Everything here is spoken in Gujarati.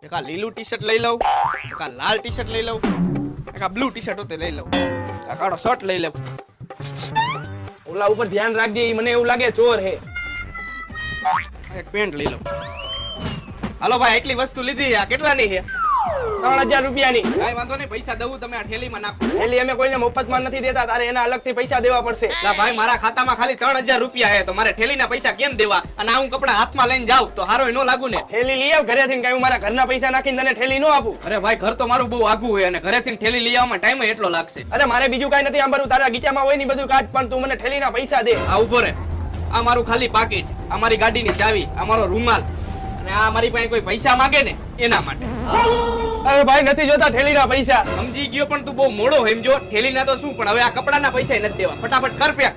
એક આ લીલું ટી શર્ટ લઈ લઉં, એક આ લાલ ટી શર્ટ લઈ લઉં, એક આ બ્લુ ટી શર્ટ હોતે લઈ લઉં, આ કાળો શર્ટ લઈ લઉં. ઓલા ઉપર ધ્યાન રાખજે, ઈ મને એવું લાગે ચોર હે. એક પેન્ટ લઈ લઉં. હાલો ભાઈ, એટલી વસ્તુ લીધી. આ કેટલાની છે? 3000 રૂપિયાની. કાઈ વાંધો નહીં, પૈસા દઉં, તમે આ થેલીમાં નાખો. એટલે અમે કોઈને મફતમાં નથી દેતા, તારે એના અલગથી પૈસા દેવા પડશે. લા ભાઈ, મારા ખાતામાં ખાલી 3000 રૂપિયા છે, તો મારે થેલીના પૈસા કેમ દેવા? અને આ હું કપડા હાથમાં લઈને જાઉં તો હારો નો લાગુ ને? થેલી લઈ આવ ઘરેથી, કઈ હું મારા ઘરના પૈસા નાખીને તને થેલી નો આપું. અરે ભાઈ, ઘર તો મારું બહુ આઘું હોય અને ઘરેથી થેલી લઈ આવવામાં ટાઈમ એટલો લાગશે. અરે મારે બીજું કઈ નથી આંબરું, તારા ગીચામાં હોય ને બધું કાઢ, પણ તું મને થેલીના પૈસા દે. આ ઉભો રે. આ મારું ખાલી પાકીટ, આ મારી ગાડીની ચાવી, આ મારો રૂમાલ, અને આ મારી પાસે કોઈ પૈસા માંગે ને એના માટે. અરે ભાઈ, નથી જોતા થેલીના પૈસા. સમજી ગયો, પણ તું બહુ મોડો સમજો. થેલીના તો શું, પણ હવે આ કપડાના પૈસા નથી દેવા. ફટાફટ કર પેક.